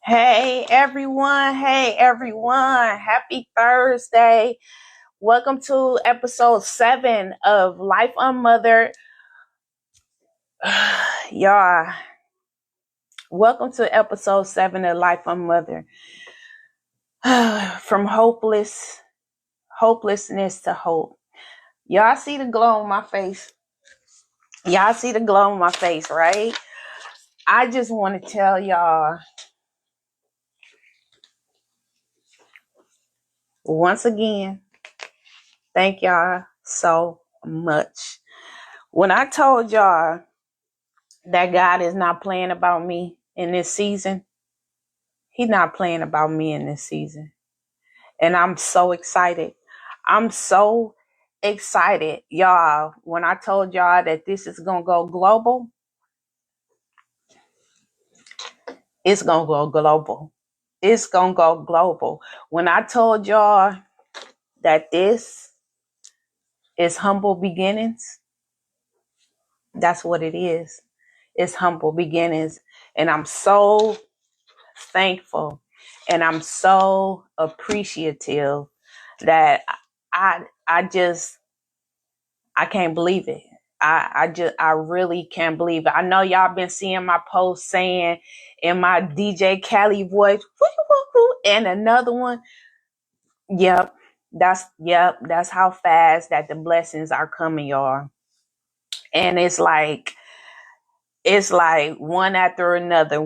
Hey everyone, happy Thursday. Welcome to episode 7 of Life UnMothered. Y'all, welcome to episode 7 of Life UnMothered. From hopelessness to hope. Y'all see the glow on my face? Right? I just want to tell y'all once again, thank y'all so much. When I told y'all that God is not playing about me in this season, He's not playing about me in this season. And I'm so excited. Y'all. When I told y'all that this is going to go global, it's going to go global. It's going to go global. When I told y'all that this is humble beginnings, that's what it is. It's humble beginnings. And I'm so thankful and I'm so appreciative that I can't believe it. I really can't believe it. I know y'all been seeing my post saying in my DJ Cali voice, and another one. That's how fast that the blessings are coming, y'all. And it's like one after another.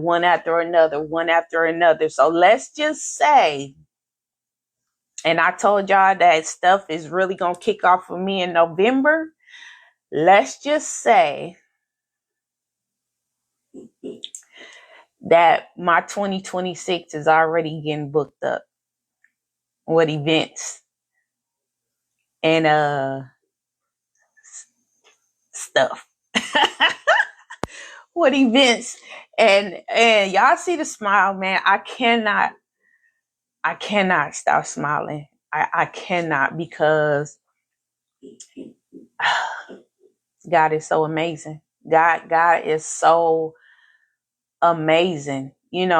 So let's just say, and I told y'all that stuff is really going to kick off for me in November. Let's just say that my 2026 is already getting booked up with events and stuff. With events and y'all see the smile, man. I cannot stop smiling. I cannot, because God is so amazing. God is so amazing, and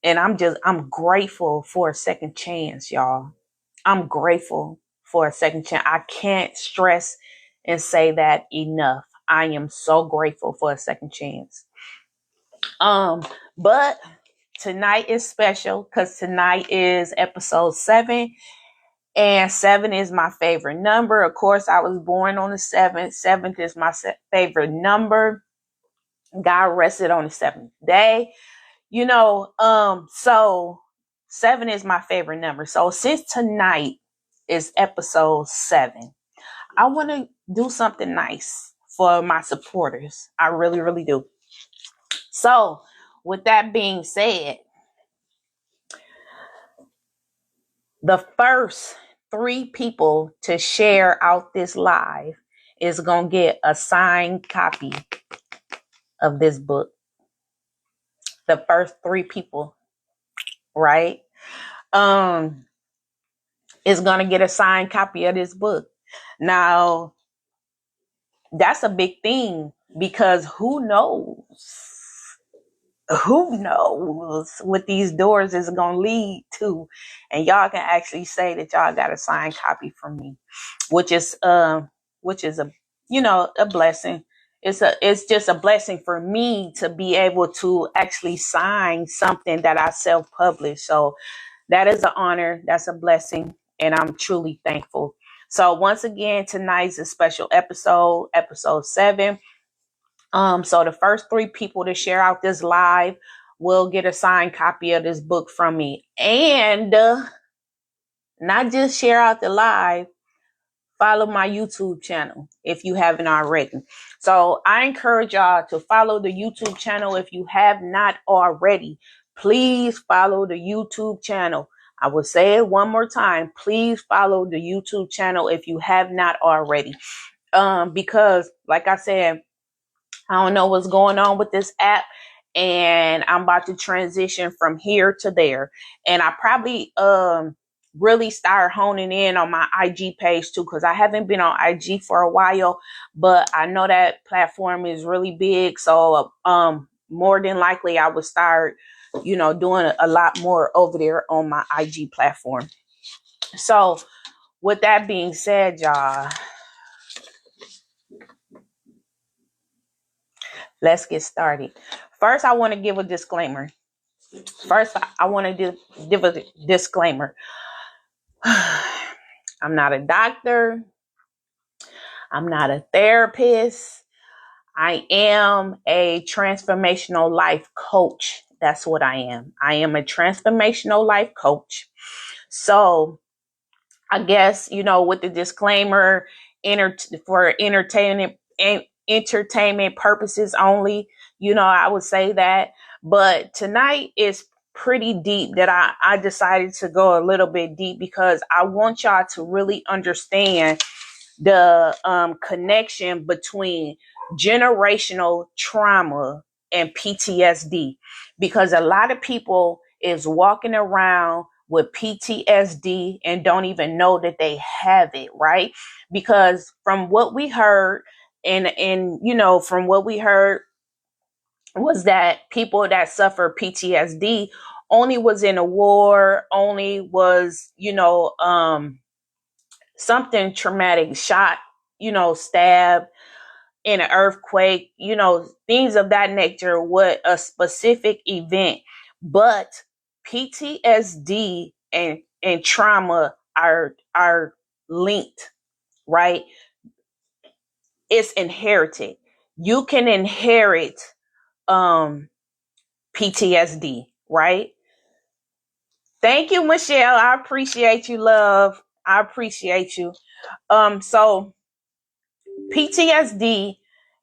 I'm grateful for a second chance, y'all. I'm grateful for a second chance. I can't stress and say that enough. I am so grateful for a second chance. But tonight is special because tonight is episode 7, and 7 is my favorite number. Of course, I was born on the 7th. 7th is my favorite number. God rested on the 7th day. So 7 is my favorite number. So since tonight is episode 7, I want to do something nice for my supporters. I really, really do. So with that being said, the first 3 people to share out this live is going to get a signed copy of this book. The first 3 people, right? Is going to get a signed copy of this book. Now, that's a big thing, because who knows what these doors is going to lead to. And y'all can actually say that y'all got a signed copy from me, which is a blessing. It's just a blessing for me to be able to actually sign something that I self-published. So that is an honor. That's a blessing. And I'm truly thankful. So once again, tonight's a special episode 7. So the first 3 people to share out this live will get a signed copy of this book from me. And not just share out the live, follow my YouTube channel if you haven't already. So I encourage y'all to follow the YouTube channel if you have not already. Please follow the YouTube channel. I will say it one more time. Please follow the YouTube channel if you have not already. Because like I said, I don't know what's going on with this app, and I'm about to transition from here to there. And I probably really start honing in on my IG page too, because I haven't been on IG for a while, but I know that platform is really big. So more than likely I would start, doing a lot more over there on my IG platform. So with that being said, y'all, let's get started. First, I want to give a disclaimer. I'm not a doctor. I'm not a therapist. I am a transformational life coach. That's what I am. I am a transformational life coach. So I guess, with the disclaimer, for entertainment purposes only, I would say that. But tonight is pretty deep that I decided to go a little bit deep because I want y'all to really understand the connection between generational trauma and PTSD, because a lot of people is walking around with PTSD and don't even know that they have it, right? Because from what we heard from what we heard was that people that suffer PTSD only was in a war, only was, something traumatic, shot, stabbed in an earthquake, things of that nature, what a specific event. But PTSD and trauma are linked, right? It's inherited. You can inherit PTSD, right? Thank you, Michelle. I appreciate you, love. I appreciate you. So PTSD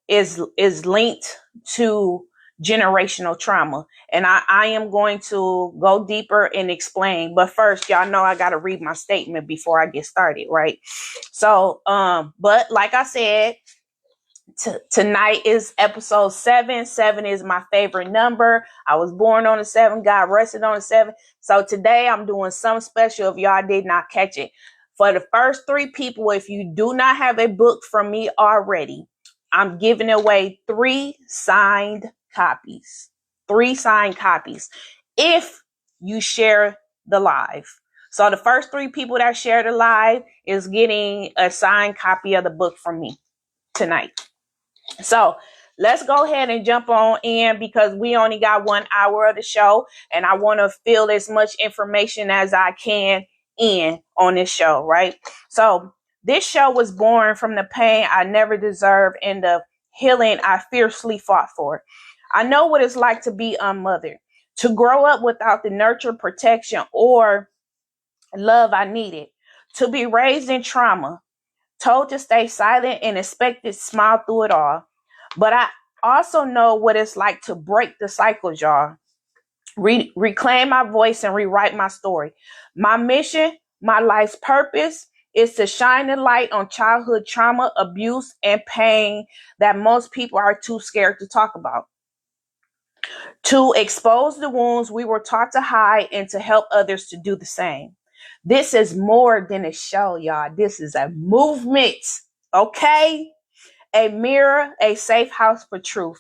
is linked to generational trauma, and I am going to go deeper and explain. But first, y'all know I got to read my statement before I get started, right? So, but like I said, tonight is episode 7. 7 is my favorite number. I was born on the 7. God rested on the 7. So today I'm doing something special if y'all did not catch it. For the first 3 people, if you do not have a book from me already, I'm giving away 3 signed copies. 3 signed copies if you share the live. So the first 3 people that share the live is getting a signed copy of the book from me tonight. So let's go ahead and jump on in because we only got 1 hour of the show and I want to fill as much information as I can in on this show, right? So this show was born from the pain I never deserved and the healing I fiercely fought for. I know what it's like to be unmothered, to grow up without the nurture, protection, or love I needed, to be raised in trauma, told to stay silent and expected to smile through it all. But I also know what it's like to break the cycles, y'all. Reclaim my voice and rewrite my story. My mission, my life's purpose is to shine the light on childhood trauma, abuse, and pain that most people are too scared to talk about. To expose the wounds we were taught to hide and to help others to do the same. This is more than a show, y'all. This is a movement, okay? A mirror, a safe house for truth.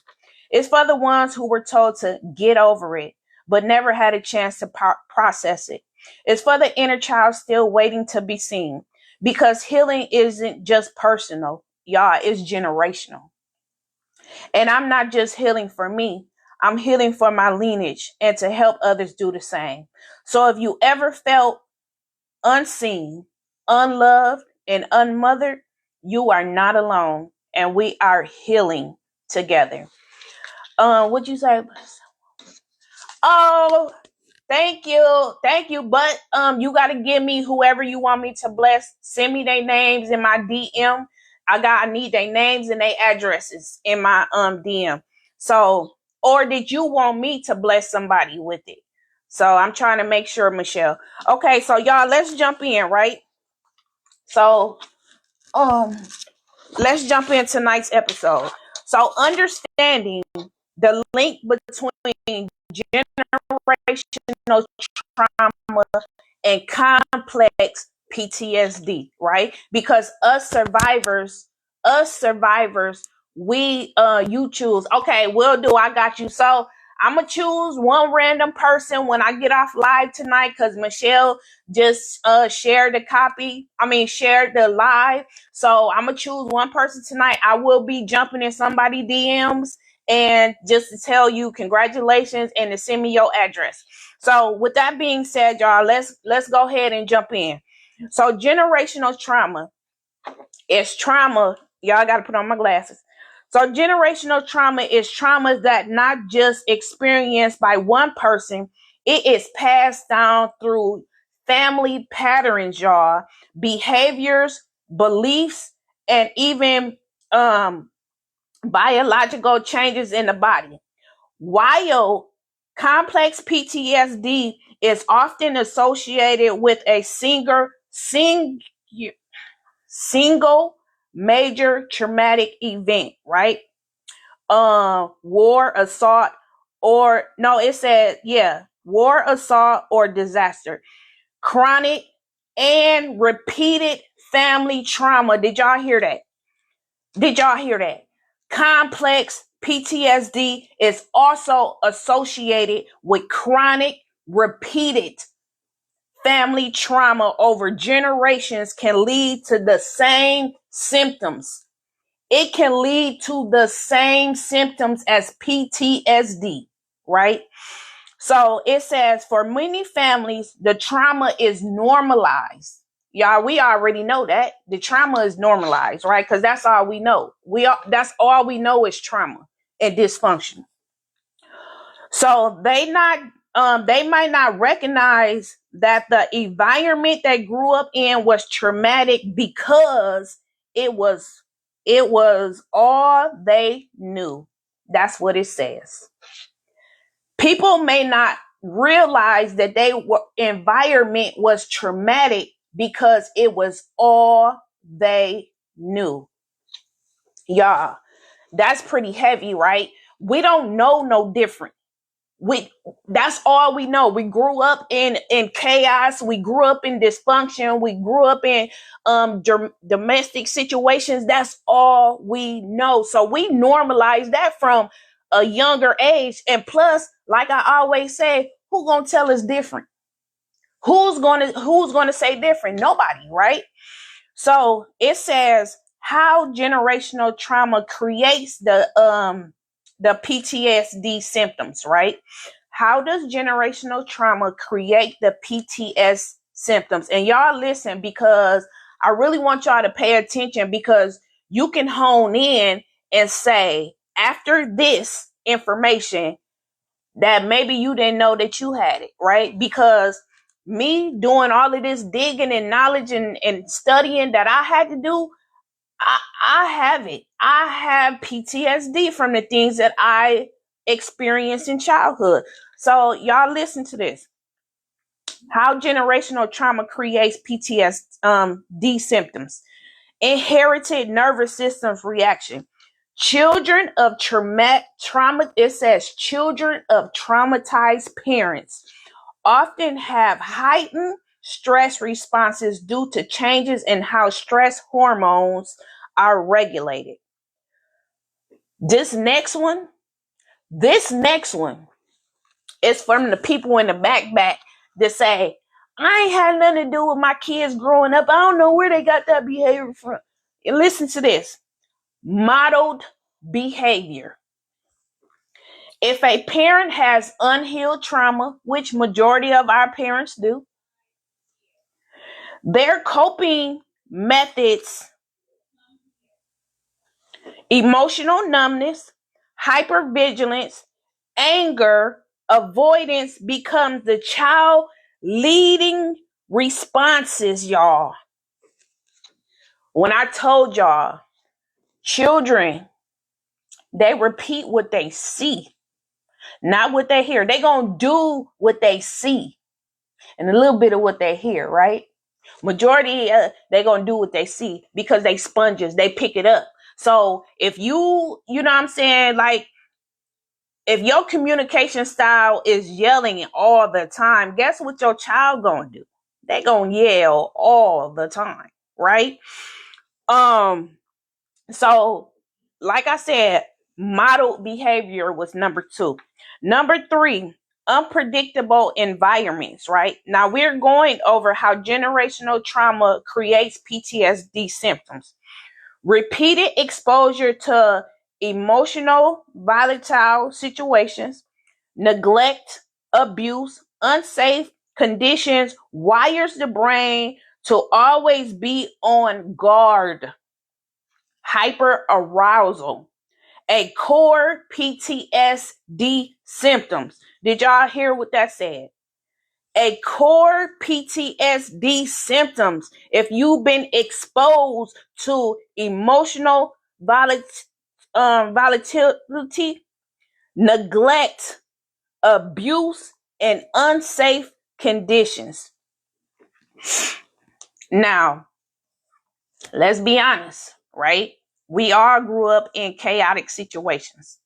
It's for the ones who were told to get over it, but never had a chance to process it. It's for the inner child still waiting to be seen, because healing isn't just personal, y'all, it's generational. And I'm not just healing for me, I'm healing for my lineage and to help others do the same. So if you ever felt unseen, unloved, and unmothered, you are not alone, and we are healing together. What'd you say? Oh, thank you. But you gotta give me whoever you want me to bless. Send me their names in my DM. I need their names and their addresses in my DM. So, or did you want me to bless somebody with it? So I'm trying to make sure, Michelle. Okay, so y'all, let's jump in, right? So, let's jump in tonight's episode. So, understanding the link between generational trauma and complex PTSD, right? Because us survivors you choose. Okay, will do. I got you. So I'm gonna choose one random person when I get off live tonight, because Michelle just shared shared the live. So I'm gonna choose one person tonight. I will be jumping in somebody DMs and just to tell you congratulations and to send me your address. So with that being said, y'all, let's go ahead and jump in. So generational trauma is trauma. Y'all got to put on my glasses. So generational trauma is trauma that not just experienced by one person, it is passed down through family patterns, y'all, behaviors, beliefs, and even biological changes in the body. While complex PTSD is often associated with a single major traumatic event, right? War, assault, or no, it said, war, assault, or disaster. Chronic and repeated family trauma. Did y'all hear that? Complex PTSD is also associated with chronic, repeated family trauma over generations can lead to the same symptoms. It can lead to the same symptoms as PTSD, right? So it says for many families, the trauma is normalized. Y'all, we already know that the trauma is normalized, right? Because that's all we know. That's all we know is trauma and dysfunction. So they might not recognize that the environment they grew up in was traumatic because it was all they knew. That's what it says. People may not realize that their environment was traumatic because it was all they knew. Y'all, that's pretty heavy, right? We don't know no different. That's all we know. We grew up in chaos. We grew up in dysfunction. We grew up in domestic situations. That's all we know. So we normalize that from a younger age. And plus, like I always say, who gonna tell us different? Who's gonna say different? Nobody, right? So it says how generational trauma creates the PTSD symptoms, right? How does generational trauma create the PTS symptoms? And y'all listen, because I really want y'all to pay attention, because you can hone in and say, after this information, that maybe you didn't know that you had it, right? Because me doing all of this digging and knowledge and studying that I had to do, I have it. I have PTSD from the things that I experienced in childhood. So y'all listen to this. How generational trauma creates PTSD symptoms. Inherited nervous system's reaction. Children of it says children of traumatized parents often have heightened stress responses due to changes in how stress hormones are regulated. This next one is from the people in the back that say, I ain't had nothing to do with my kids growing up. I don't know where they got that behavior from. And listen to this. Modeled behavior. If a parent has unhealed trauma, which majority of our parents do, their coping methods, emotional numbness, hypervigilance, anger, avoidance becomes the child leading responses, y'all. When I told y'all, children, they repeat what they see, not what they hear. They gonna do what they see and a little bit of what they hear, right? Majority, they gonna do what they see because they sponges. They pick it up. So if you know what I'm saying, like, if your communication style is yelling all the time, guess what your child gonna do? They gonna yell all the time, right? So like I said, modeled behavior was number 2. Number 3, unpredictable environments, right? Now we're going over how generational trauma creates PTSD symptoms. Repeated exposure to emotional, volatile situations, neglect, abuse, unsafe conditions wires the brain to always be on guard. Hyperarousal, a core PTSD symptoms. Did y'all hear what that said? A core PTSD symptoms. If you've been exposed to emotional volatility, neglect, abuse, and unsafe conditions. Now, let's be honest, right? We all grew up in chaotic situations,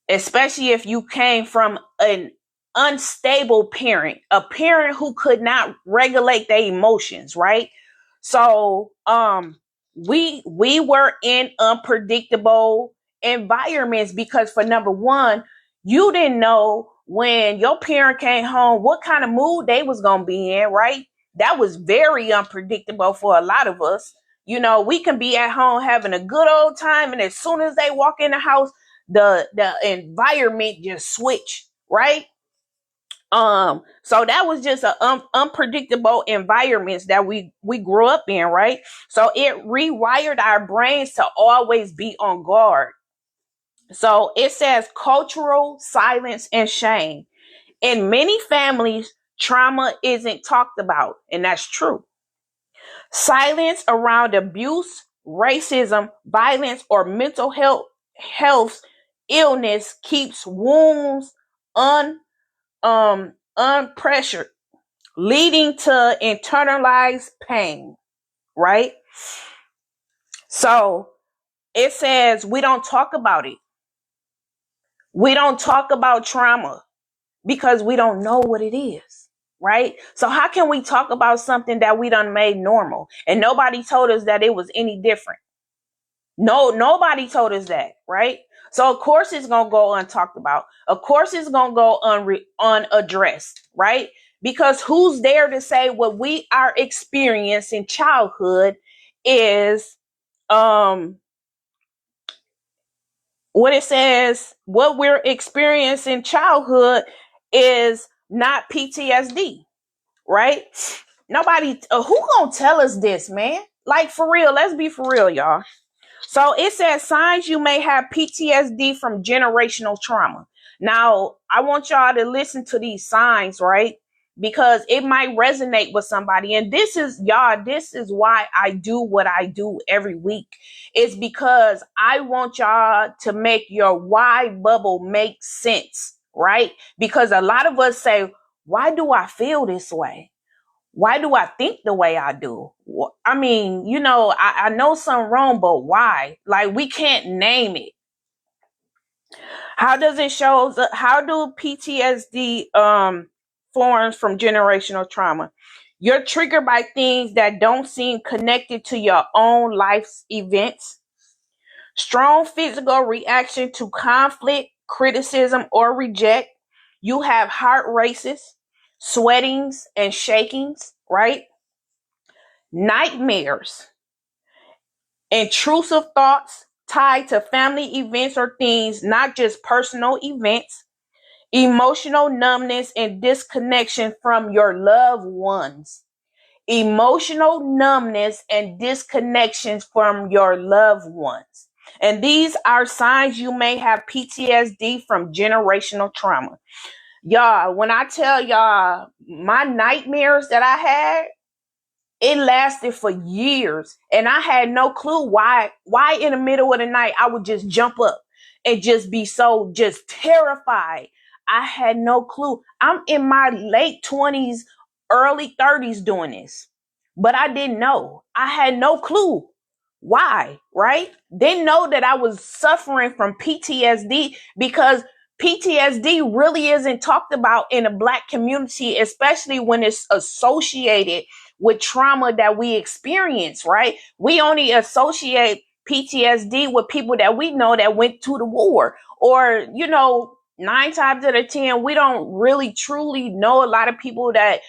especially if you came from an unstable parent, a parent who could not regulate their emotions, right? So, we were in unpredictable environments because, for number one, you didn't know when your parent came home what kind of mood they was gonna be in, right? That was very unpredictable for a lot of us. You know, we can be at home having a good old time, and as soon as they walk in the house, the environment just switch, right? So that was just a unpredictable environments that we grew up in, right? So it rewired our brains to always be on guard. So it says cultural silence and shame. In many families, trauma isn't talked about, and that's true. Silence around abuse, racism, violence, or mental health illness keeps wounds unpressured, leading to internalized pain, right? So it says we don't talk about it. We don't talk about trauma because we don't know what it is, right? So how can we talk about something that we done made normal and nobody told us that it was any different? No, nobody told us that, right? So of course it's gonna go untalked about. Of course it's gonna go unaddressed, right? Because who's there to say what we are experiencing in childhood is what it says, what we're experiencing in childhood is not PTSD, right? Nobody, who gonna tell us this, man? Like, for real, let's be for real, y'all. So it says signs you may have PTSD from generational trauma. Now, I want y'all to listen to these signs, right? Because it might resonate with somebody. And this is, y'all, this is why I do what I do every week. It's because I want y'all to make your why bubble make sense, right? Because a lot of us say, why do I feel this way? Why do I think the way I do? I mean, you know, I know something wrong, but why? Like, we can't name it. How does it show? How do PTSD forms from generational trauma? You're triggered by things that don't seem connected to your own life's events. Strong physical reaction to conflict, criticism, or reject. You have heart races, sweatings, and shakings, right? Nightmares, intrusive thoughts tied to family events or things, not just personal events. Emotional numbness and disconnection from your loved ones. Emotional numbness and disconnections from your loved ones. And these are signs you may have PTSD from generational trauma. Y'all, when I tell y'all my nightmares that I had, it lasted for years, and I had no clue why in the middle of the night I would just jump up and just be so just terrified. I had no clue. I'm in my late 20s, early 30s doing this, but I didn't know. I had no clue why, right? Didn't know that I was suffering from PTSD because PTSD really isn't talked about in the Black community, especially when it's associated with trauma that we experience, right? We only associate PTSD with people that we know that went to the war, or, 9 times out of 10, we don't really truly know a lot of people that,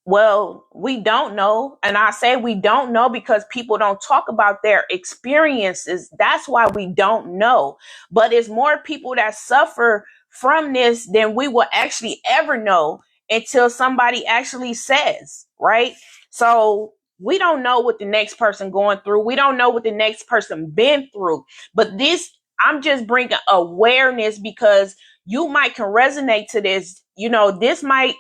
well, we don't know. And I say we don't know because people don't talk about their experiences. That's why we don't know. But it's more people that suffer from this than we will actually ever know until somebody actually says, right? So we don't know what the next person going through. We don't know what the next person been through. But this, I'm just bringing awareness because you might can resonate to this. This might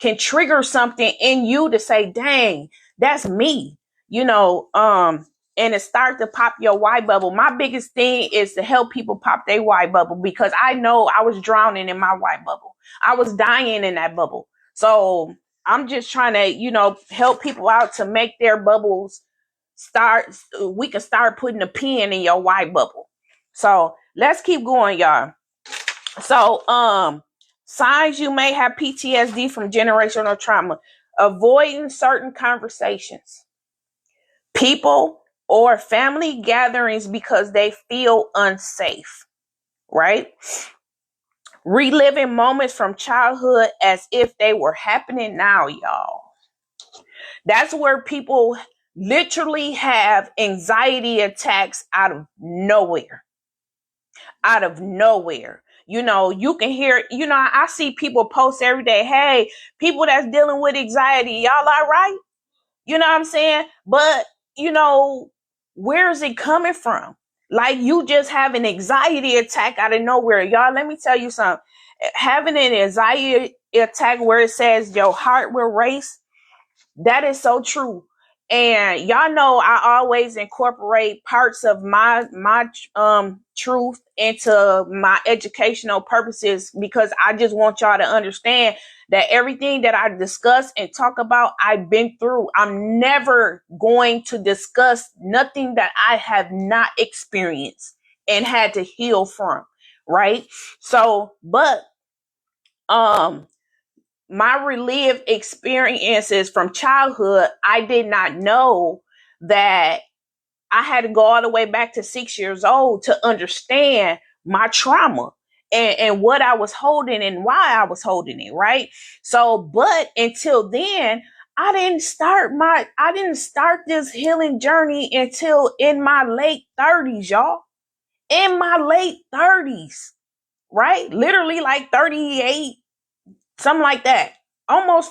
can trigger something in you to say, dang, that's me, and it starts to pop your white bubble. My biggest thing is to help people pop their white bubble because I know I was drowning in my white bubble. I was dying in that bubble. So I'm just trying to, help people out to make their bubbles start. We can start putting a pin in your white bubble. So let's keep going, y'all. So, signs you may have PTSD from generational trauma: avoiding certain conversations, people, or family gatherings because they feel unsafe, right? Reliving moments from childhood as if they were happening now, y'all. That's where people literally have anxiety attacks out of nowhere. Out of nowhere. You can hear, I see people post every day, hey, people that's dealing with anxiety, y'all all right? You know what I'm saying? But, where is it coming from? Like, you just have an anxiety attack out of nowhere. Y'all, let me tell you something. Having an anxiety attack where it says your heart will race, that is so true. And y'all know I always incorporate parts of my truth into my educational purposes because I just want y'all to understand that everything that I discuss and talk about, I've been through. I'm never going to discuss nothing that I have not experienced and had to heal from, right? So, but my relived experiences from childhood, I did not know that I had to go all the way back to 6 years old to understand my trauma and what I was holding and why I was holding it, right? So, but until then, I didn't start this healing journey until in my late 30s, y'all. In my late 30s, right? Literally like 38, something like that. Almost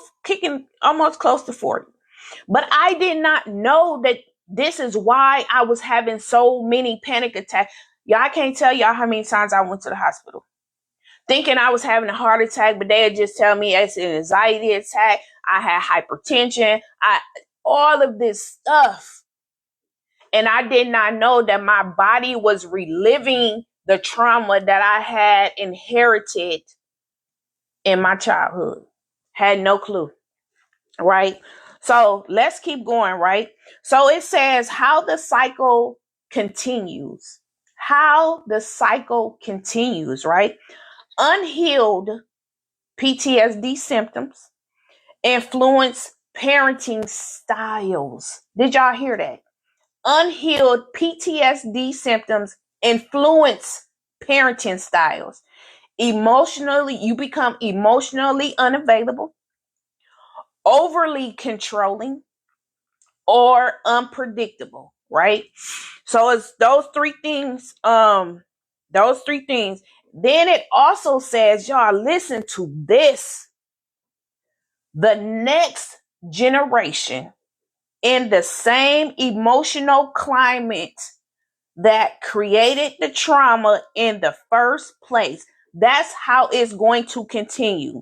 close to 40. But I did not know that this is why I was having so many panic attacks. Yeah, I can't tell y'all how many times I went to the hospital thinking I was having a heart attack, but they'd just tell me it's an anxiety attack. I had hypertension, all of this stuff. And I did not know that my body was reliving the trauma that I had inherited in my childhood. Had no clue, right? So let's keep going, right? So it says how the cycle continues. How the cycle continues, right? Unhealed PTSD symptoms influence parenting styles. Did y'all hear that? Unhealed PTSD symptoms influence parenting styles. You become emotionally unavailable, overly controlling, or unpredictable, right? So it's those three things. Then it also says, y'all, listen to this. The next generation in the same emotional climate that created the trauma in the first place. That's how it's going to continue.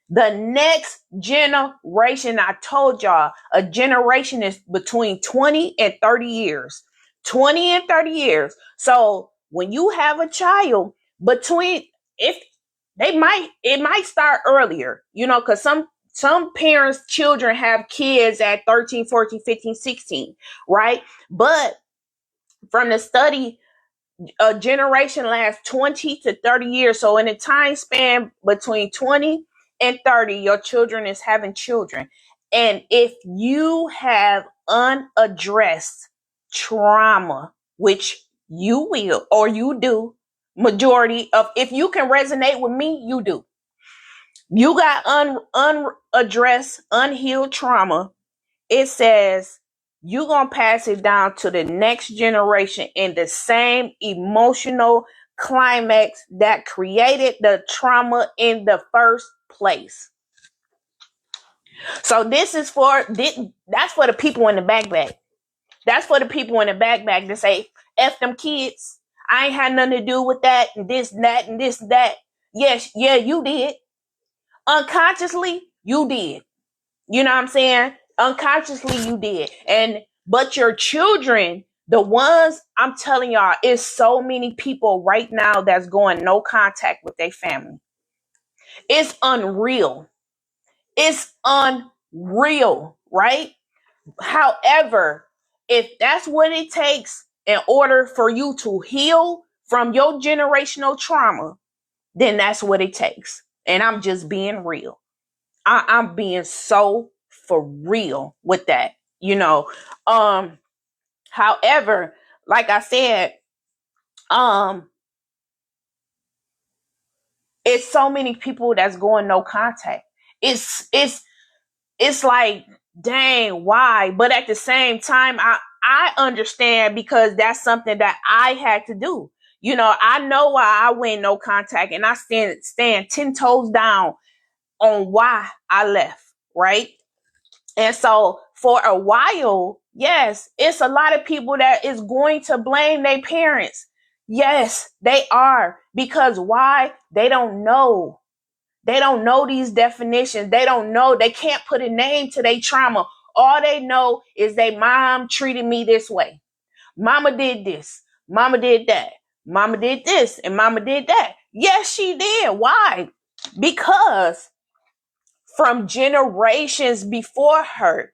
The next generation, I told y'all, a generation is between 20 and 30 years. 20 and 30 years. So when you have a child it might start earlier, because some parents' children have kids at 13, 14, 15, 16, right? But from the study, a generation lasts 20 to 30 years. So in a time span between 20 and 30, your children is having children. And if you have unaddressed trauma, which you will or you do, majority of, if you can resonate with me, you do. You got unaddressed, unhealed trauma. It says you're going to pass it down to the next generation in the same emotional climax that created the trauma in the first place. So this is that's for the people in the backpack. That's for the people in the backpack to say, F them kids. I ain't had nothing to do with that and this and that and this and that. Yes, yeah, you did. Unconsciously, you did. You know what I'm saying? Unconsciously, you did. But your children, the ones, I'm telling y'all, it's so many people right now that's going no contact with their family. It's unreal. It's unreal, right? However, if that's what it takes in order for you to heal from your generational trauma, then that's what it takes. And I'm just being real. I'm being so for real with that, you know. However, like I said, it's so many people that's going no contact. It's like, dang, why? But at the same time, I understand, because that's something that I had to do. You know, I know why I went no contact, and I stand 10 toes down on why I left, right? And so for a while, yes, it's a lot of people that is going to blame their parents. Yes, they are. Because why? They don't know. They don't know these definitions. They don't know. They can't put a name to their trauma. All they know is their mom treated me this way. Mama did this. Mama did that. Mama did this and mama did that. Yes, she did. Why? Because from generations before her,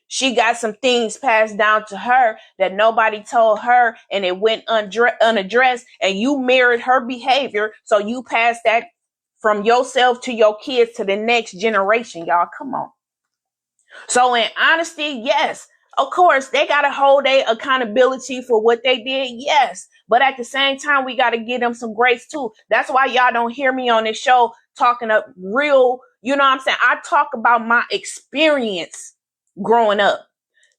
she got some things passed down to her that nobody told her, and it went unaddressed, and you mirrored her behavior. So you passed that from yourself to your kids to the next generation. Y'all, come on. So in honesty, yes, of course, they got to hold their accountability for what they did. Yes. But at the same time, we got to give them some grace too. That's why y'all don't hear me on this show talking up real, you know what I'm saying? I talk about my experience growing up.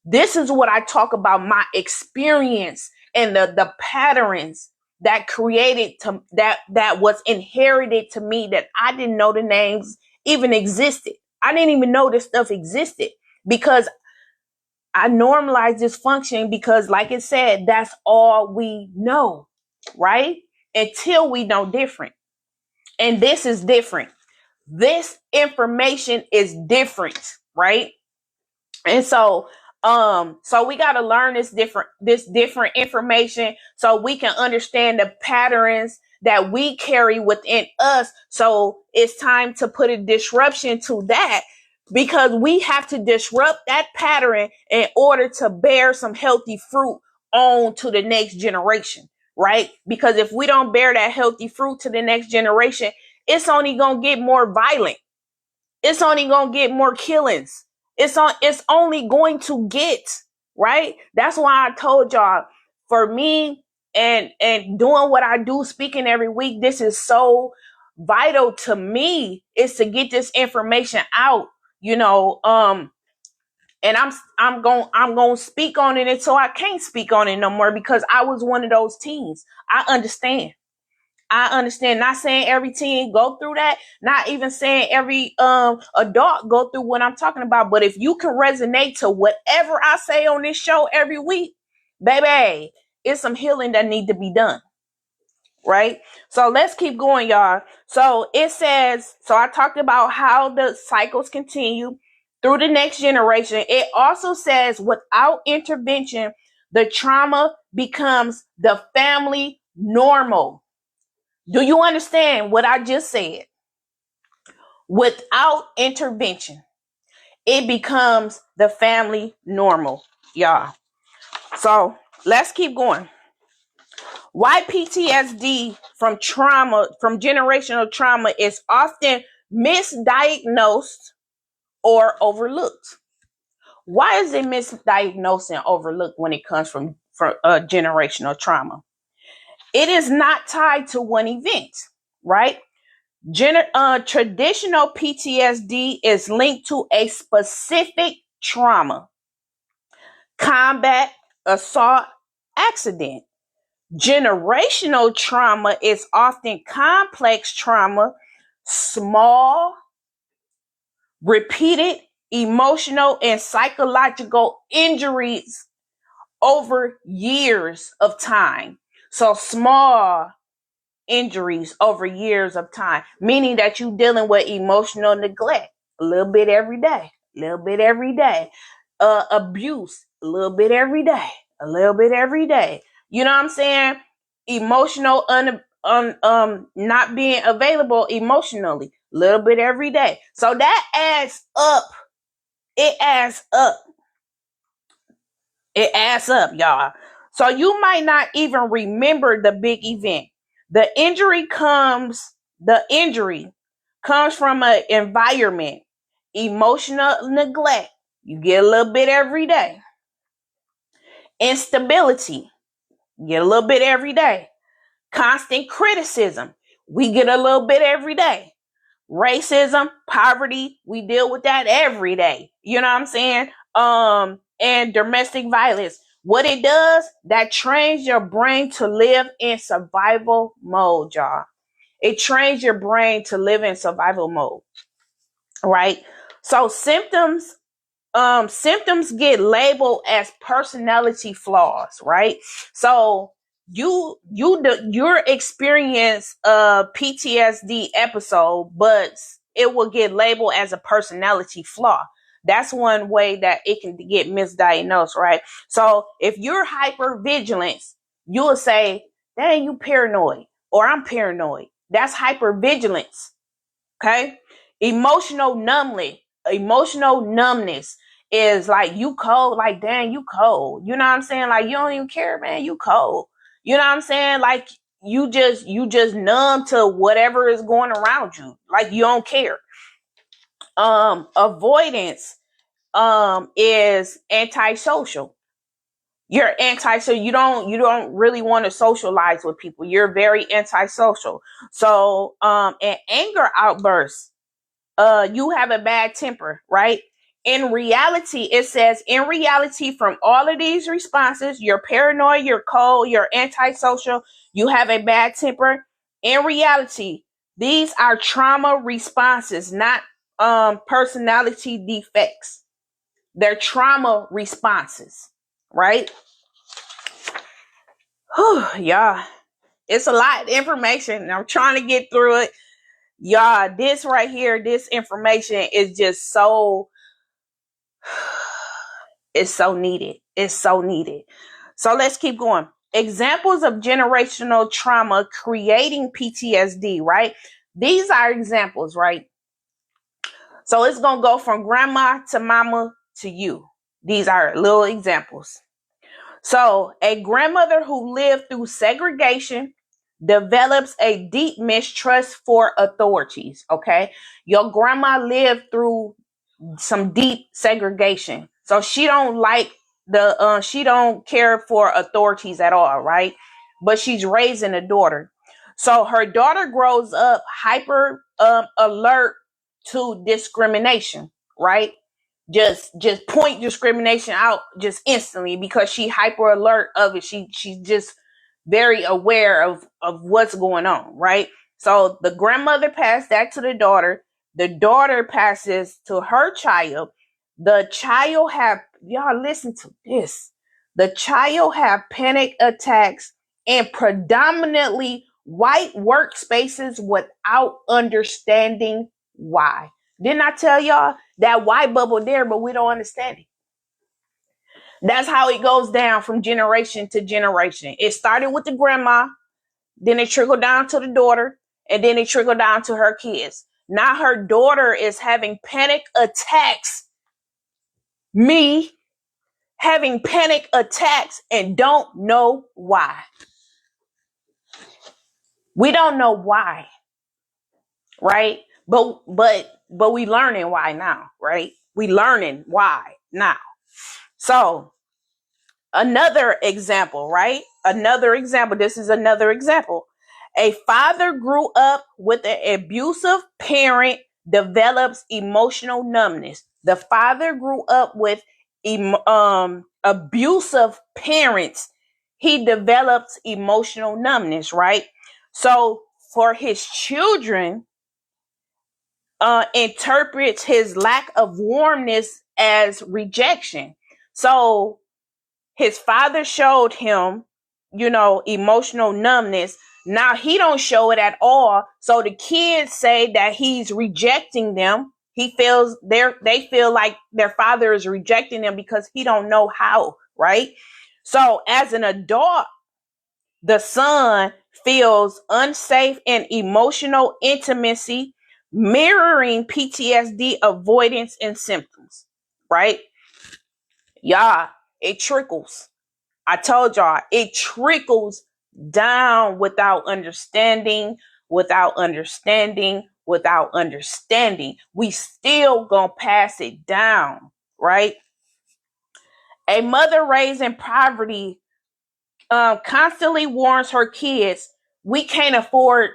This is what I talk about, my experience and the patterns that created that was inherited to me, that I didn't know the names even existed. I didn't even know this stuff existed, because I normalized dysfunction, because like it said, that's all we know, right? Until we know different. And this is different. This information is different, right? And so we got to learn this different information so we can understand the patterns that we carry within us. So it's time to put a disruption to that, because we have to disrupt that pattern in order to bear some healthy fruit on to the next generation, right? Because if we don't bear that healthy fruit to the next generation, it's only going to get more violent. It's only going to get more killings. It's only going to get, right? That's why I told y'all, for me and doing what I do, speaking every week, this is so vital to me, is to get this information out, you know. And I'm going to speak on it until I can't speak on it no more, because I was one of those teens. I understand. Not saying every teen go through that, not even saying every adult go through what I'm talking about. But if you can resonate to whatever I say on this show every week, baby, it's some healing that need to be done. Right? So let's keep going, y'all. So it says, so I talked about how the cycles continue through the next generation. It also says, without intervention, the trauma becomes the family normal. Do you understand what I just said? Without intervention, it becomes the family normal, y'all. So let's keep going. Why PTSD from generational trauma is often misdiagnosed or overlooked. Why is it misdiagnosed and overlooked when it comes from for generational trauma. It is not tied to one event, right? Traditional PTSD is linked to a specific trauma, combat, assault, accident. Generational trauma is often complex trauma, small, repeated emotional and psychological injuries over years of time. So small injuries over years of time, meaning that you're dealing with emotional neglect a little bit every day, a little bit every day, abuse a little bit every day, a little bit every day. You know what I'm saying? Emotional not being available emotionally, a little bit every day. So that adds up. It adds up. It adds up, y'all. So you might not even remember the big event. The injury comes from an environment, emotional neglect. You get a little bit every day. Instability, you get a little bit every day. Constant criticism, we get a little bit every day. Racism, poverty, we deal with that every day. You know what I'm saying? And domestic violence. What it does, that trains your brain to live in survival mode, y'all. It trains your brain to live in survival mode, right? So symptoms get labeled as personality flaws, right? So your experience a PTSD episode, but it will get labeled as a personality flaw. That's one way that it can get misdiagnosed, right? So if you're hyper vigilant, you'll say, dang, you paranoid, or I'm paranoid. That's hypervigilance. Okay. Emotional numbness is like you cold, like dang, you cold. You know what I'm saying? Like you don't even care, man, you cold. You know what I'm saying? Like you just numb to whatever is going around you. Like you don't care. Avoidance is antisocial. You're antisocial. You don't really want to socialize with people. You're very antisocial. So an anger outburst, you have a bad temper, right? In reality, it says, in reality, from all of these responses, you're paranoid, you're cold, you're antisocial, you have a bad temper. In reality, these are trauma responses, not personality defects. They're trauma responses, right? Whew, y'all, it's a lot of information, and I'm trying to get through it. Y'all, this right here, this information is just so, it's so needed. It's so needed. So let's keep going. Examples of generational trauma creating PTSD, right? These are examples, right? So it's going to go from grandma to mama to you. These are little examples. So a grandmother who lived through segregation develops a deep mistrust for authorities. Okay. Your grandma lived through some deep segregation. So she don't like she don't care for authorities at all, right? But she's raising a daughter. So her daughter grows up hyper alert to discrimination, right? Just point discrimination out just instantly because she hyper alert of it. She's just very aware of what's going on, right? So the grandmother passed that to the daughter passes to her child. The child have, y'all listen to this, the child have panic attacks in predominantly white workspaces without understanding why. Didn't I tell y'all that white bubble there, but we don't understand it? That's how it goes down from generation to generation. It started with the grandma, then it trickled down to the daughter, and then it trickled down to her kids. Now her daughter is having panic attacks. Me having panic attacks and don't know why. We don't know why, right? But we learning why now, right? We learning why now. So Another example, right? Another example. This is another example. A father grew up with an abusive parent, develops emotional numbness. The father grew up with abusive parents. He develops emotional numbness, right? So for his children, interprets his lack of warmness as rejection. So his father showed him, emotional numbness. Now he don't show it at all. So the kids say that he's rejecting them. They feel like their father is rejecting them because he don't know how, right? So as an adult, the son feels unsafe in emotional intimacy, mirroring PTSD avoidance and symptoms, right? Y'all, it trickles. I told y'all, it trickles down without understanding, without understanding, without understanding. We still gonna pass it down, right? A mother raised in poverty constantly warns her kids, we can't afford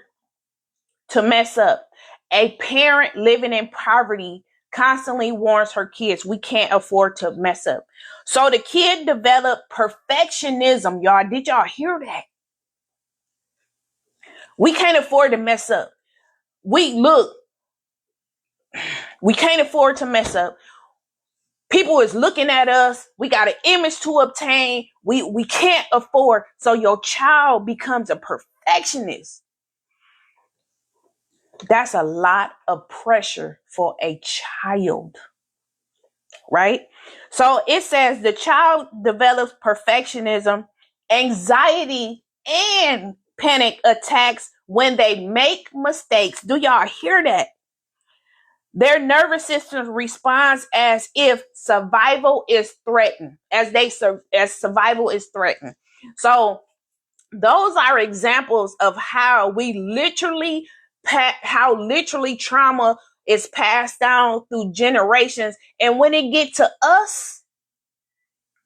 to mess up. A parent living in poverty constantly warns her kids, we can't afford to mess up. So the kid developed perfectionism, y'all. Did y'all hear that? We can't afford to mess up. We can't afford to mess up. People is looking at us. We got an image to obtain. We can't afford. So your child becomes a perfectionist. That's a lot of pressure for a child, right? So it says the child develops perfectionism, anxiety, and panic attacks when they make mistakes. Do y'all hear that? Their nervous system responds as if survival is threatened, as survival is threatened. So those are examples of how literally trauma is passed down through generations, and when it get to us,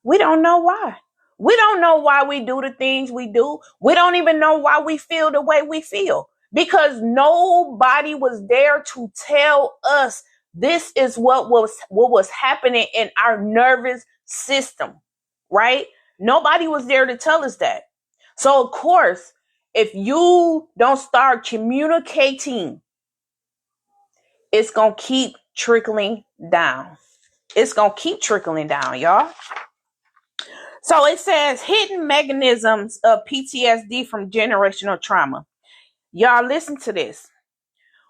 we don't know why. We don't know why we do the things we do. We don't even know why we feel the way we feel, because nobody was there to tell us this is what was happening in our nervous system, right? Nobody was there to tell us that. So of course, if you don't start communicating, it's going to keep trickling down. It's going to keep trickling down, y'all. So it says hidden mechanisms of PTSD from generational trauma. Y'all listen to this.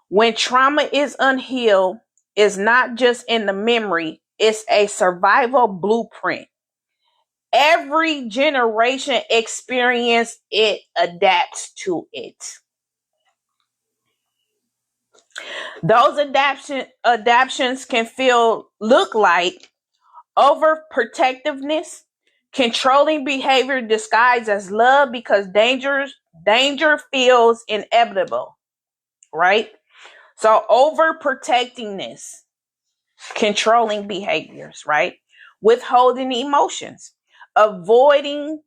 When trauma is unhealed, it's not just in the memory, it's a survival blueprint. Every generation experience it adapts to it. Those adaptations can look like overprotectiveness, controlling behavior disguised as love because danger feels inevitable, right? So overprotectingness, controlling behaviors, right? Withholding emotions, avoiding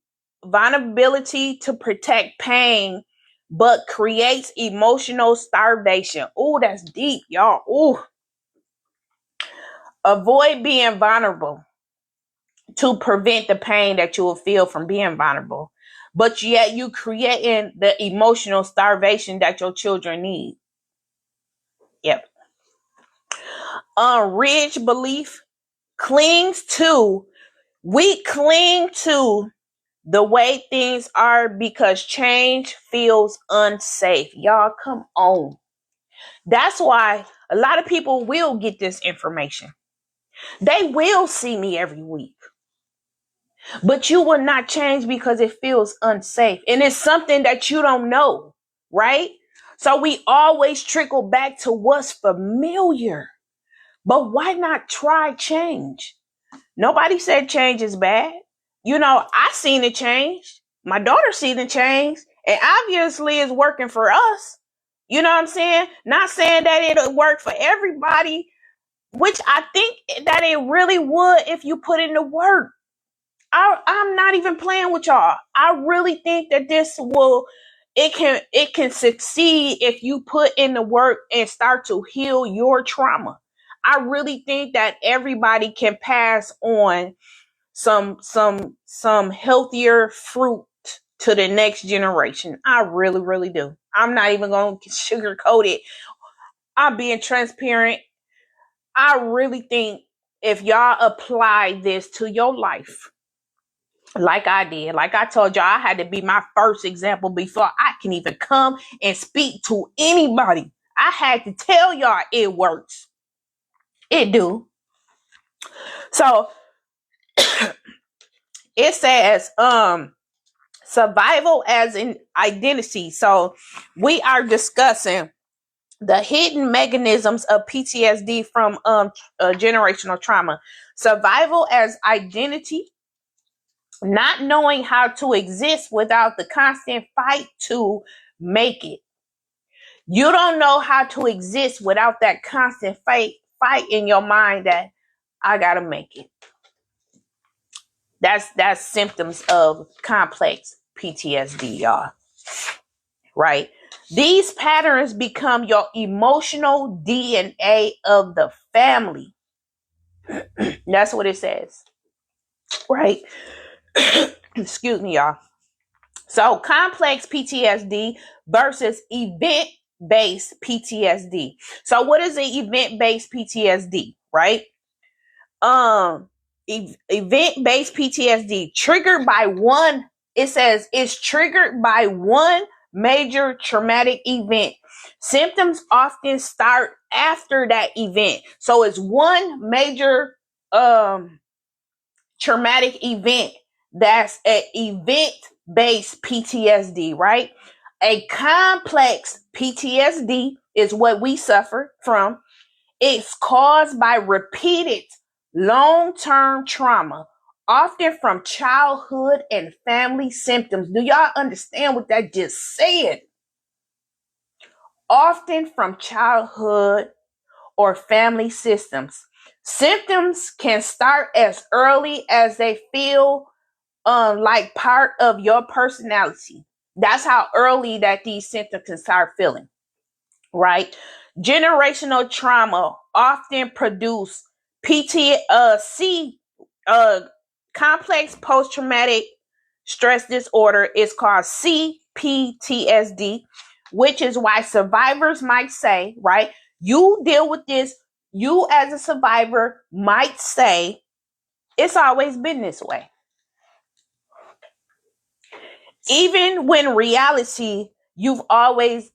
vulnerability to protect pain, but creates emotional starvation. Oh, that's deep, y'all. Oh, avoid being vulnerable to prevent the pain that you will feel from being vulnerable. But yet you creating the emotional starvation that your children need. Yep. Unridged belief we cling to the way things are because change feels unsafe. Y'all, come on. That's why a lot of people will get this information. They will see me every week. But you will not change because it feels unsafe. And it's something that you don't know, right? So we always trickle back to what's familiar. But why not try change? Nobody said change is bad. I seen it change. My daughter seen it change. And obviously it's working for us. You know what I'm saying? Not saying that it'll work for everybody, which I think that it really would if you put in the work. I'm not even playing with y'all. I really think that it can succeed if you put in the work and start to heal your trauma. I really think that everybody can pass on some healthier fruit to the next generation. I really, really do. I'm not even going to sugarcoat it. I'm being transparent. I really think if y'all apply this to your life, like I did, like I told y'all, I had to be my first example before I can even come and speak to anybody. I had to tell y'all it works. It do. So it says, survival as an identity. So we are discussing the hidden mechanisms of PTSD from generational trauma. Survival as identity, not knowing how to exist without the constant fight to make it. You don't know how to exist without that constant fight in your mind that I gotta make it. That's symptoms of complex PTSD, y'all. Right? These patterns become your emotional DNA of the family. That's what it says. Right? Excuse me, y'all. So complex PTSD versus event-based PTSD. So what is an event-based PTSD, right? Event-based PTSD triggered by one, it says it's triggered by one major traumatic event. Symptoms often start after that event. So it's one major traumatic event. That's an event-based PTSD, right? A complex PTSD is what we suffer from. It's caused by repeated long-term trauma, often from childhood and family symptoms. Do y'all understand what that just said? Often from childhood or family systems. Symptoms can start as early as they feel like part of your personality. That's how early that these symptoms can start feeling, right? Generational trauma often produce complex post-traumatic stress disorder is called CPTSD, which is why survivors might say, right? You deal with this, you as a survivor might say, it's always been this way. Even in reality, you always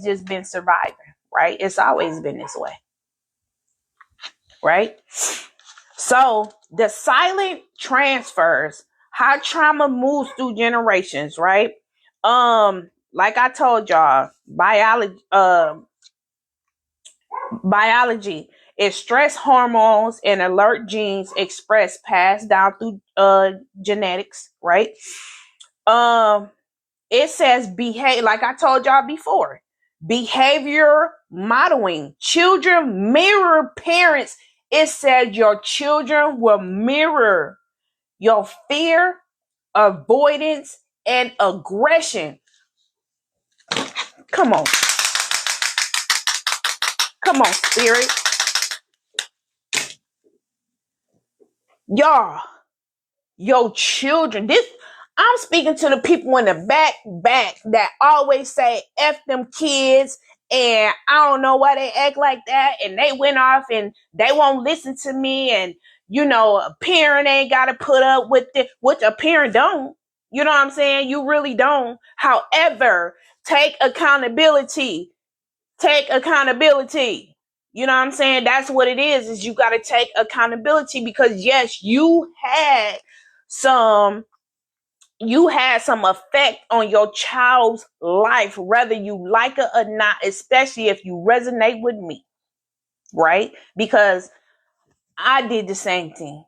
just been surviving, right? It's always been this way, right? So the silent transfers, how trauma moves through generations, right? Like I told y'all, biology is stress hormones and alert genes expressed passed down through genetics, right? It says behave, like I told y'all before, behavior modeling. Children mirror parents. It said your children will mirror your fear, avoidance, and aggression. Come on. Come on, spirit. Y'all, your children, I'm speaking to the people in the back that always say F them kids and I don't know why they act like that and they went off and they won't listen to me and a parent ain't got to put up with it, which a parent don't. You know what I'm saying? You really don't. However, take accountability. Take accountability. You know what I'm saying? That's what it is you got to take accountability because yes, you had some effect on your child's life, whether you like it or not, especially if you resonate with me, right? Because I did the same thing.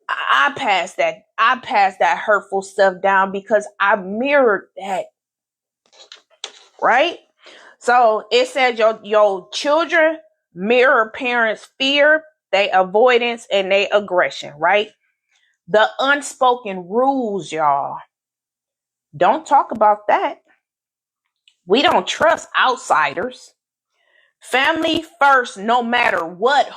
I passed that hurtful stuff down because I mirrored that, right? So it says your children mirror parents' fear, they avoidance, and they aggression, right? The unspoken rules, y'all. Don't talk about that. We don't trust outsiders. Family first, no matter what.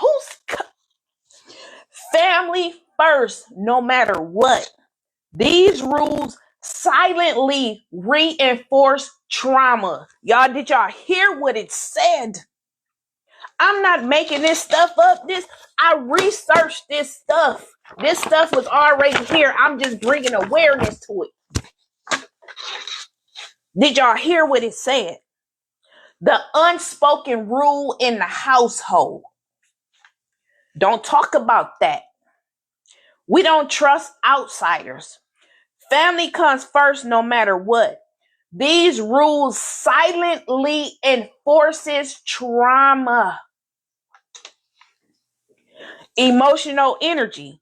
Family first, no matter what? These rules silently reinforce trauma. Y'all, did y'all hear what it said? I'm not making this stuff up. I researched this stuff. This stuff was already here. I'm just bringing awareness to it. Did y'all hear what it said? The unspoken rule in the household. Don't talk about that. We don't trust outsiders. Family comes first no matter what. These rules silently enforces trauma. Emotional energy.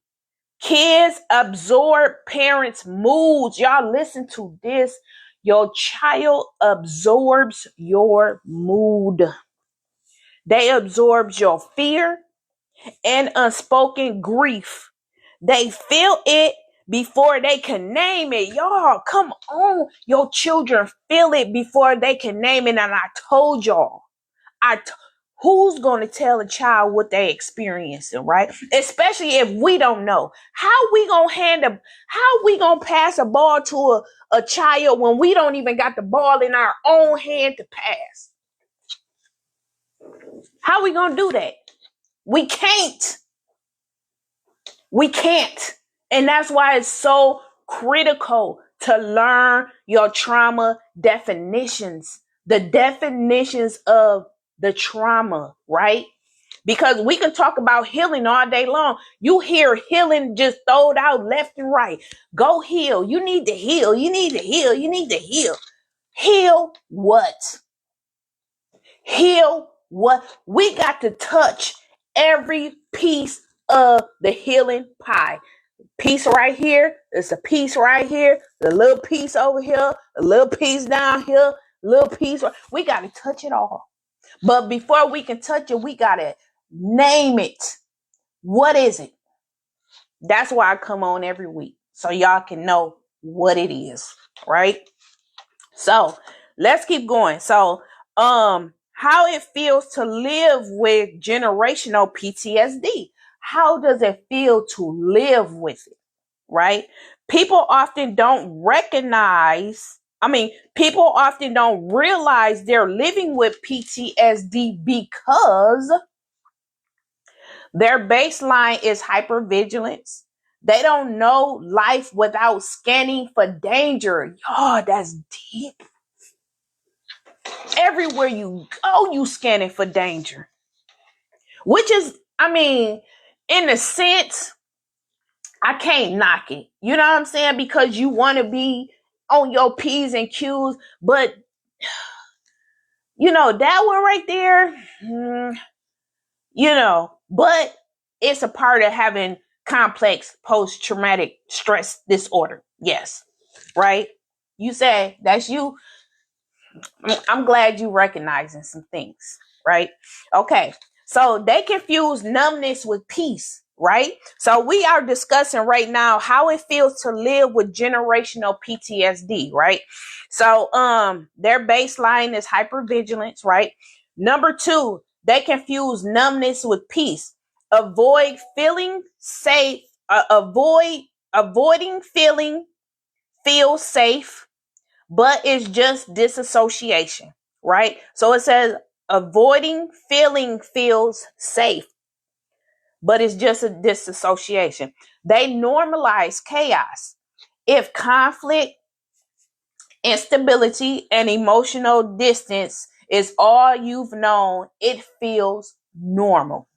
Kids absorb parents' moods. Y'all listen to this. Your child absorbs your mood. They absorb your fear and unspoken grief. They feel it before they can name it. Y'all, come on. Your children feel it before they can name it. And I told y'all, who's going to tell a child what they experiencing, right? Especially if we don't know. How we going to pass a ball to a child when we don't even got the ball in our own hand to pass? How we going to do that? We can't. We can't. And that's why it's so critical to learn your trauma definitions, the definitions of the trauma, right? Because we can talk about healing all day long. You hear healing just thrown out left and right. Go heal. You need to heal. You need to heal. You need to heal. Heal what? Heal what? We got to touch every piece of the healing pie. Piece right here. It's a piece right here. The little piece over here. A little piece down here. Little piece. We got to touch it all. But before we can touch it, we got to name it. What is it? That's why I come on every week. So y'all can know what it is. Right? So let's keep going. So, how it feels to live with generational PTSD. How does it feel to live with it? Right? People often don't realize they're living with PTSD because their baseline is hypervigilance. They don't know life without scanning for danger. Y'all, that's deep. Everywhere you go, you scanning for danger. Which is, in a sense, I can't knock it. You know what I'm saying? Because you want to be on your P's and Q's. But, that one right there, but it's a part of having complex post-traumatic stress disorder. Yes. Right? You say that's you. I'm glad you recognizing some things, right? Okay. So they confuse numbness with peace, right? So we are discussing right now how it feels to live with generational PTSD, right? So their baseline is hypervigilance, right? Number 2, they confuse numbness with peace. Avoid feeling safe, avoiding feel safe, but it's just disassociation, right? So it says avoiding feeling feels safe, but it's just a disassociation. They normalize chaos. If conflict, instability, and emotional distance is all you've known, it feels normal,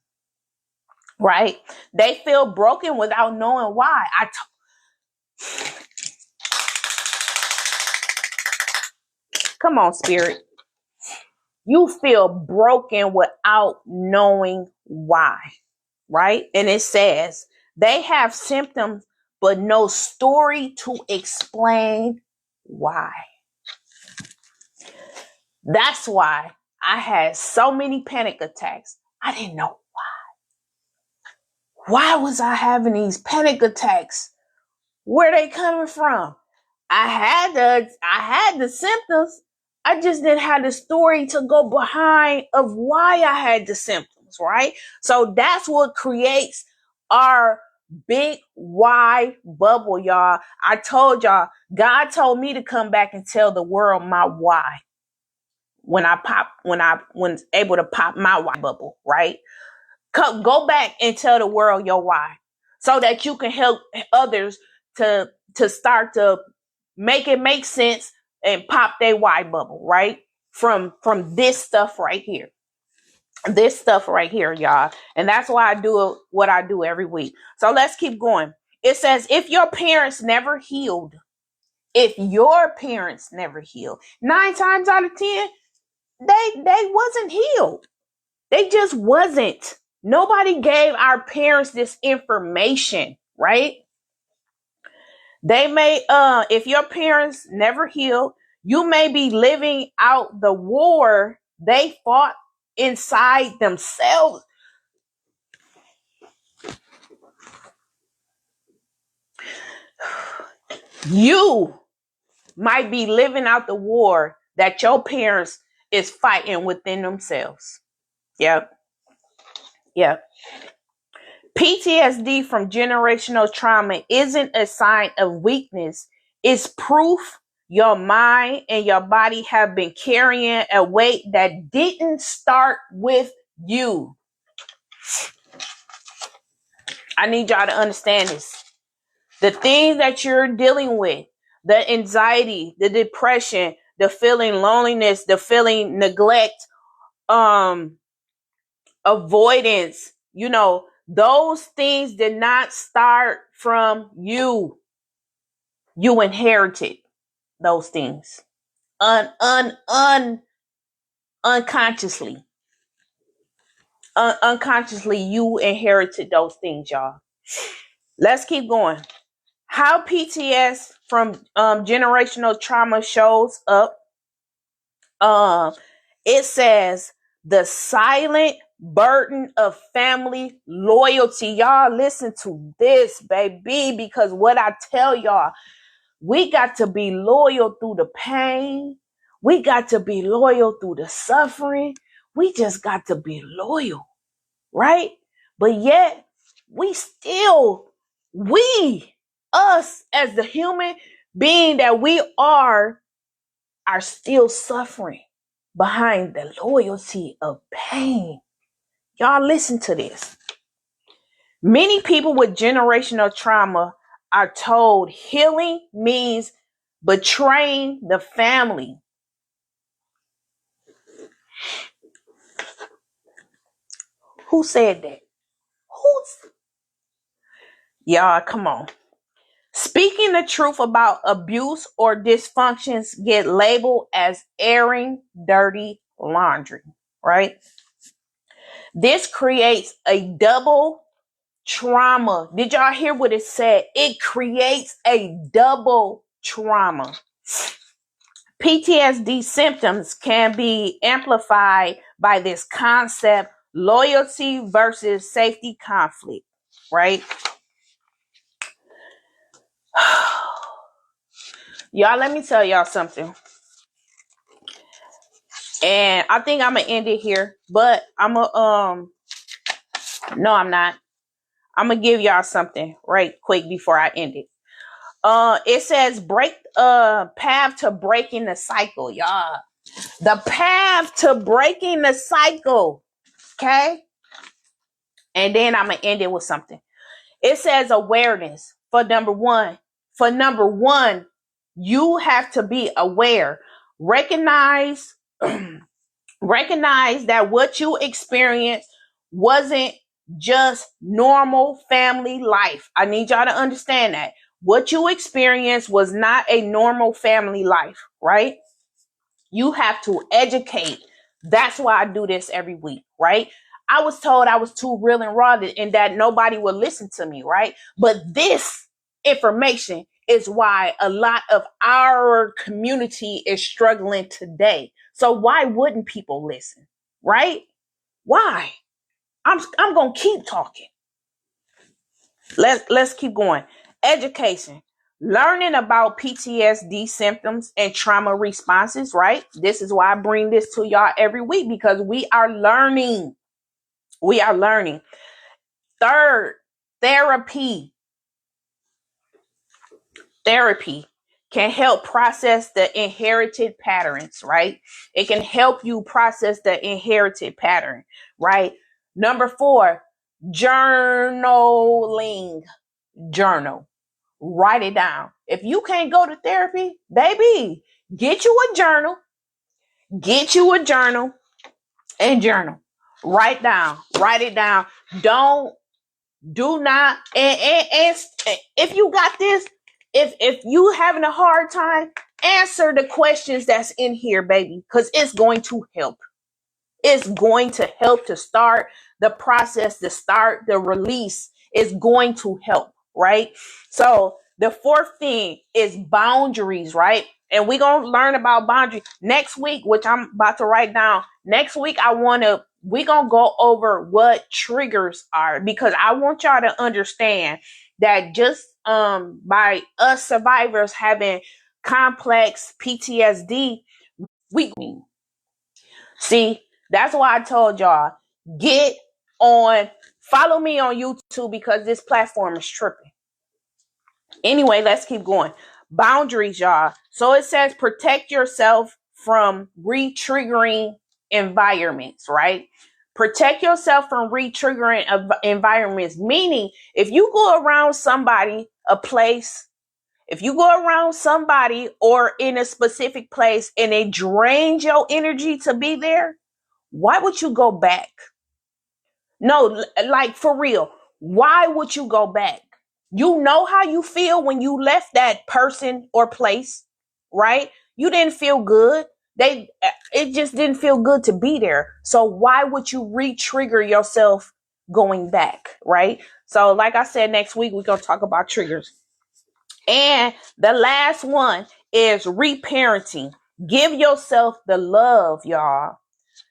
right? They feel broken without knowing why. Come on, spirit. You feel broken without knowing why, right? And it says they have symptoms, but no story to explain why. That's why I had so many panic attacks. I didn't know why. Why was I having these panic attacks? Where they coming from? I had the symptoms. I just didn't have the story to go behind of why I had the symptoms, right? So that's what creates our big why bubble, y'all. I told y'all, God told me to come back and tell the world my why when I was able to pop my why bubble, right? Go back and tell the world your why so that you can help others to start to make it make sense and pop their why bubble, right? From this stuff right here. This stuff right here, y'all. And that's why I do what I do every week. So let's keep going. It says, if your parents never healed, 9 times out of 10, they wasn't healed. They just wasn't. Nobody gave our parents this information, right? They may, if your parents never healed, you may be living out the war they fought inside themselves. You might be living out the war that your parents is fighting within themselves. Yep. Yep. PTSD from generational trauma isn't a sign of weakness. It's proof your mind and your body have been carrying a weight that didn't start with you. I need y'all to understand this. The things that you're dealing with, the anxiety, the depression, the feeling loneliness, the feeling neglect, avoidance, those things did not start from you. You inherited those things unconsciously. Unconsciously, you inherited those things, y'all. Let's keep going. How PTS from generational trauma shows up. It says the silent burden of family loyalty. Y'all listen to this, baby, because what I tell y'all, we got to be loyal through the pain. We got to be loyal through the suffering. We just got to be loyal, right? But yet, us as the human being that we are still suffering behind the loyalty of pain. Y'all listen to this. Many people with generational trauma are told healing means betraying the family. Who said that? Y'all, come on. Speaking the truth about abuse or dysfunctions get labeled as airing dirty laundry, right? This creates a double trauma. Did y'all hear what it said? It creates a double trauma. PTSD symptoms can be amplified by this concept, loyalty versus safety conflict, right? Y'all, let me tell y'all something. And I think I'm gonna end it here, but no, I'm not. I'm gonna give y'all something right quick before I end it. It says path to breaking the cycle, y'all. The path to breaking the cycle. Okay. And then I'm gonna end it with something. It says awareness for number one. For number one, you have to be aware. Recognize that what you experienced wasn't just normal family life. I need y'all to understand that. What you experienced was not a normal family life, right? You have to educate. That's why I do this every week, right? I was told I was too real and raw and that nobody would listen to me, right? But this information is why a lot of our community is struggling today. So why wouldn't people listen, right? Why? I'm going to keep talking. Let's keep going. Education. Learning about PTSD symptoms and trauma responses, right? This is why I bring this to y'all every week, because we are learning. We are learning. Third, therapy. Therapy can help process the inherited patterns, right? It can help you process the inherited pattern, right? Number 4, journaling. Journal. Write it down. If you can't go to therapy, baby, get you a journal. Get you a journal and journal. Write down. Write it down. Do not, and if you got this, if you having a hard time, answer the questions that's in here, baby, because it's going to help. It's going to help to start the process, to start the release. Is going to help, right? So the fourth thing is boundaries, right? And we're going to learn about boundaries next week, which I'm about to write down. Next week, we're going to go over what triggers are, because I want y'all to understand that just by us survivors having complex PTSD, we see, that's why I told y'all, get on, follow me on YouTube, because this platform is tripping. Anyway, let's keep going. Boundaries, y'all. So it says protect yourself from re-triggering environments, right? Protect yourself from re-triggering environments, meaning if you go around somebody, a place, if you go around somebody or in a specific place and it drains your energy to be there, why would you go back? No, like for real. Why would you go back? You know how you feel when you left that person or place, right? You didn't feel good. It just didn't feel good to be there. So why would you re-trigger yourself going back, right? So like I said, next week we're going to talk about triggers. And the last one is reparenting. Give yourself the love, y'all,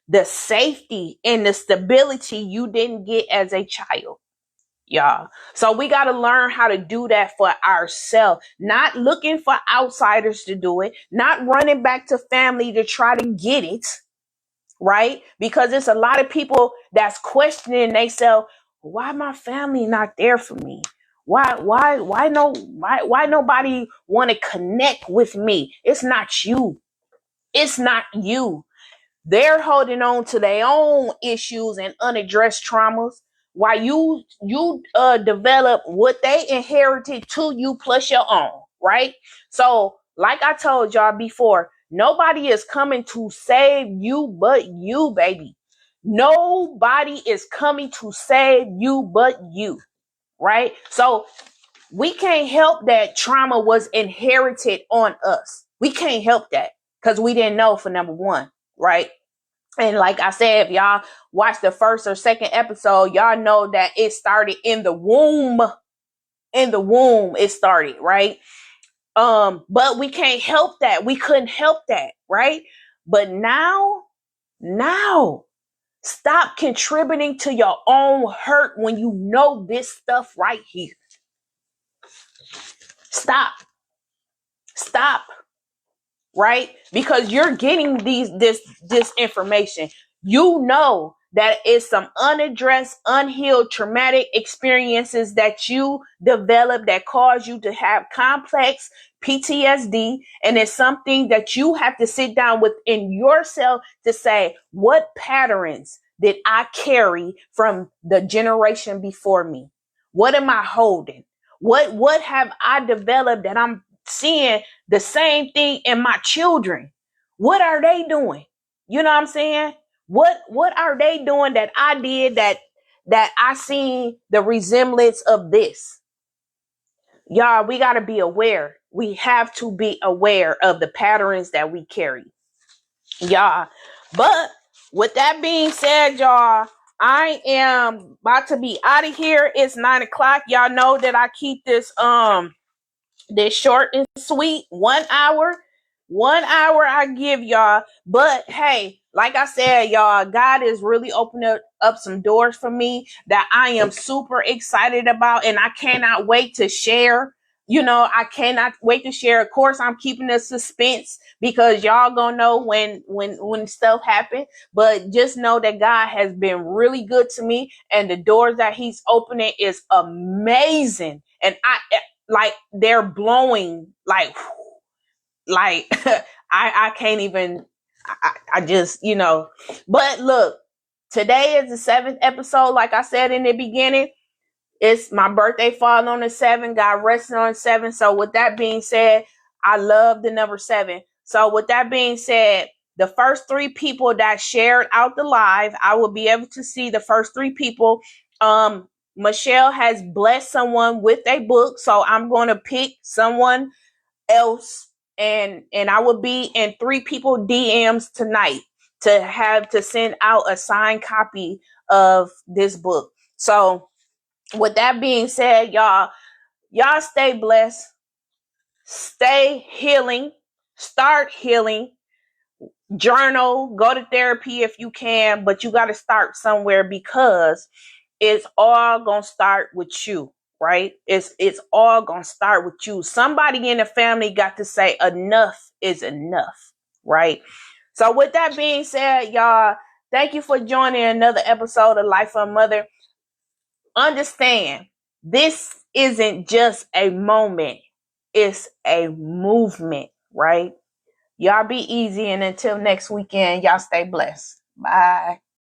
the safety and the stability you didn't get as a child, y'all. So we got to learn how to do that for ourselves, not looking for outsiders to do it, not running back to family to try to get it, right? Because it's a lot of people that's questioning themselves. Why my family not there for me? Why nobody want to connect with me? It's not you. It's not you. They're holding on to their own issues and unaddressed traumas, while you develop what they inherited to you plus your own, right? So, like I told y'all before, nobody is coming to save you but you, baby. Nobody is coming to save you but you, right? So we can't help that trauma was inherited on us. We can't help that because we didn't know, for number one, right? And like I said, if y'all watch the first or second episode, y'all know that it started in the womb. In the womb, it started, right? But we can't help that. We couldn't help that, right? But now, stop contributing to your own hurt when you know this stuff right here. Stop. Right? Because you're getting this information. You know that it's some unaddressed, unhealed, traumatic experiences that you develop that cause you to have complex PTSD. And it's something that you have to sit down within yourself to say, what patterns did I carry from the generation before me? What am I holding? What have I developed that I'm seeing the same thing in my children? What are they doing? You know what I'm saying? What are they doing that I did that I seen the resemblance of this? Y'all, we got to be aware. We have to be aware of the patterns that we carry. Y'all. But with that being said, y'all, I am about to be out of here. It's 9:00. Y'all know that I keep this short and sweet. 1 hour I give y'all. But hey, like I said, y'all, God is really opening up some doors for me that I am super excited about, and I cannot wait to share. I cannot wait to share. Of course, I'm keeping the suspense because y'all gonna know when stuff happen. But just know that God has been really good to me, and the doors that He's opening is amazing, and they're blowing like I can't even. I just, but look, today is the 7th episode. Like I said in the beginning, it's my birthday falling on the 7th. God resting on the 7th. So with that being said, I love the number 7. So with that being said, the first 3 people that shared out the live, I will be able to see the first 3 people. Michelle has blessed someone with a book. So I'm going to pick someone else, and I will be in 3 people DMs tonight to send out a signed copy of this book. So with that being said, y'all stay blessed, stay healing, start healing, journal, go to therapy if you can, but you got to start somewhere because it's all gonna start with you, right? It's all gonna start with you. Somebody in the family got to say enough is enough, right? So with that being said, y'all, thank you for joining another episode of Life UnMothered. Understand, this isn't just a moment, it's a movement, right? Y'all be easy, and until next weekend, y'all stay blessed. Bye.